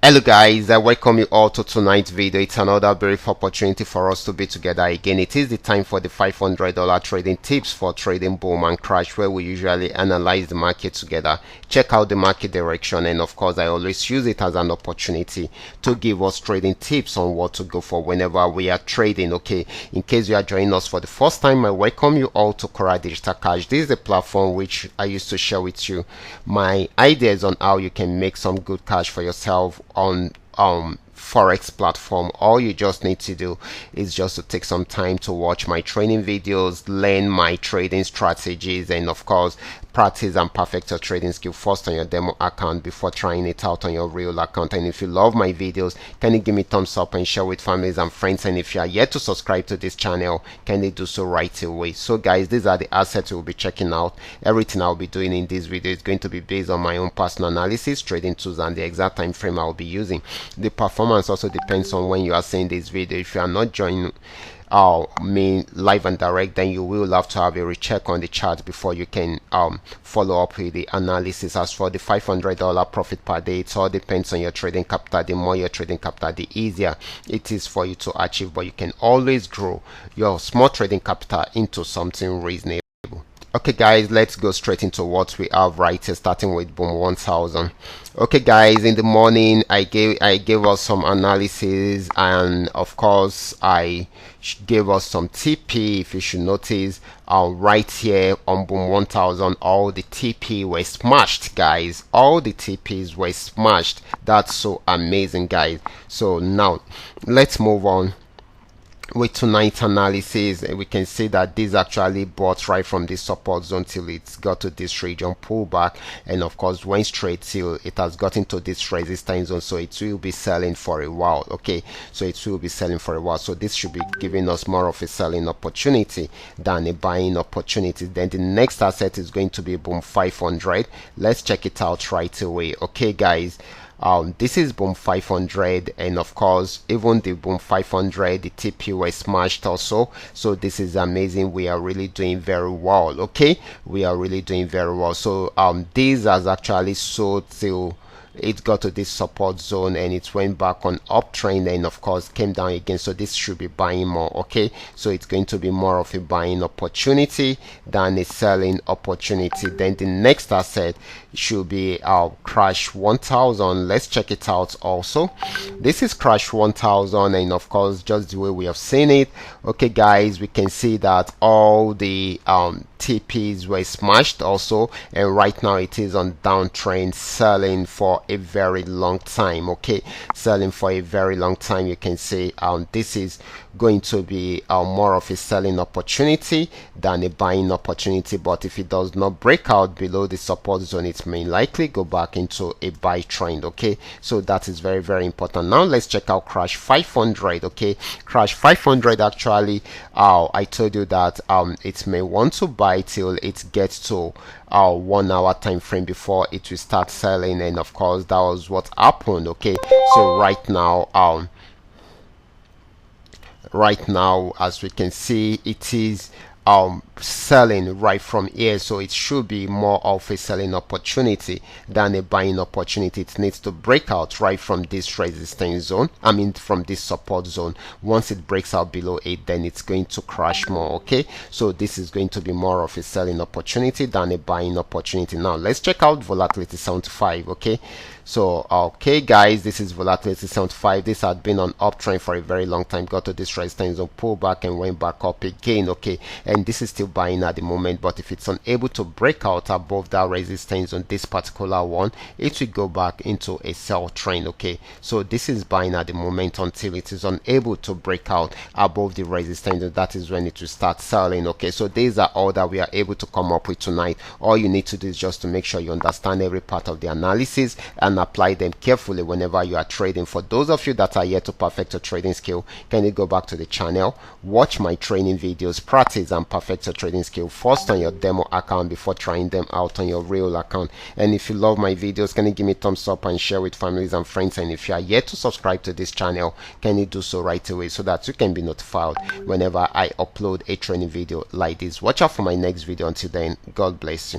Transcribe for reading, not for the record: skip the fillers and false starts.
Hello guys, I welcome you all to tonight's video. It's another brief opportunity for us to be together again. It is the time for the $500 trading tips for trading boom and crash, where we usually analyze the market together, check out the market direction, and of course I always use it as an opportunity to give us trading tips on what to go for whenever we are trading. Okay, in case you are joining us for the first time, I welcome you all to Qora Digital Cash. This is a platform which I used to share with you my ideas on how you can make some good cash for yourself on forex platform. All you just need to do is just to take some time to watch my training videos, learn my trading strategies, and of course practice and perfect your trading skill first on your demo account before trying it out on your real account. And if you love my videos, can you give me thumbs up and share with families and friends? And if you are yet to subscribe to this channel, can you do so right away? So guys, these are the assets we'll be checking out. Everything I'll be doing in this video is going to be based on my own personal analysis, trading tools, and the exact time frame I'll be using. The performance also depends on when you are seeing this video. If you are not joining me live and direct, then you will have to have a recheck on the chart before you can follow up with the analysis. As for the $500 profit per day, it all depends on your trading capital. The more your trading capital, the easier it is for you to achieve, but you can always grow your small trading capital into something reasonable. Okay guys, let's go straight into what we have right here, starting with boom 1000. Okay guys, in the morning I gave us some analysis, and of course I gave us some TP. If you should notice, right here on boom 1000, all the TP were smashed guys. All the TPs were smashed. That's so amazing guys. So now let's move on with tonight's analysis. We can see that this actually bought right from this support zone till it's got to this region, pullback, and of course went straight till it has gotten to this resistance zone. So it will be selling for a while. Okay, so it will be selling for a while. So this should be giving us more of a selling opportunity than a buying opportunity. Then the next asset is going to be boom 500. Let's check it out right away. Okay guys, this is boom 500, and of course even the boom 500, the TP were smashed also. So this is amazing. We are really doing very well. Okay, we are really doing very well. So this has actually sold till it got to this support zone, and it went back on uptrend, and of course came down again. So this should be buying more. Okay, so it's going to be more of a buying opportunity than a selling opportunity. Then the next asset should be our crash 1000. Let's check it out also. This is crash 1000, and of course just the way we have seen it. Okay guys, we can see that all the TPs were smashed also, and right now it is on downtrend, selling for a very long time. Okay, selling for a very long time. You can see this is going to be more of a selling opportunity than a buying opportunity, but if it does not break out below the support zone, it may likely go back into a buy trend. Okay, so that is very, very important. Now let's check out crash 500. Okay, crash 500 actually, I told you that it may want to buy till it gets to 1 hour time frame before it will start selling, and of course that was what happened. Okay, so right now as we can see, it is selling right from here. So it should be more of a selling opportunity than a buying opportunity. It needs to break out right from this resistance zone, I mean from this support zone. Once it breaks out below it, then it's going to crash more. Okay, so this is going to be more of a selling opportunity than a buying opportunity. Now let's check out volatility 75. Okay, so okay guys, this is volatility 75. This had been on uptrend for a very long time, got to this resistance zone, pull back and went back up again. Okay, and this is still buying at the moment, but if it's unable to break out above that resistance on this particular one, it will go back into a sell trend. Okay, so this is buying at the moment until it is unable to break out above the resistance, and that is when it will start selling. Okay, so these are all that we are able to come up with tonight. All you need to do is just to make sure you understand every part of the analysis and apply them carefully whenever you are trading. For those of you that are yet to perfect your trading skill, can you go back to the channel, watch my training videos, practice and perfect your trading skill first on your demo account before trying them out on your real account. And if you love my videos, can you give me thumbs up and share with families and friends? And if you are yet to subscribe to this channel, can you do so right away so that you can be notified whenever I upload a training video like this? Watch out for my next video. Until then, God bless you.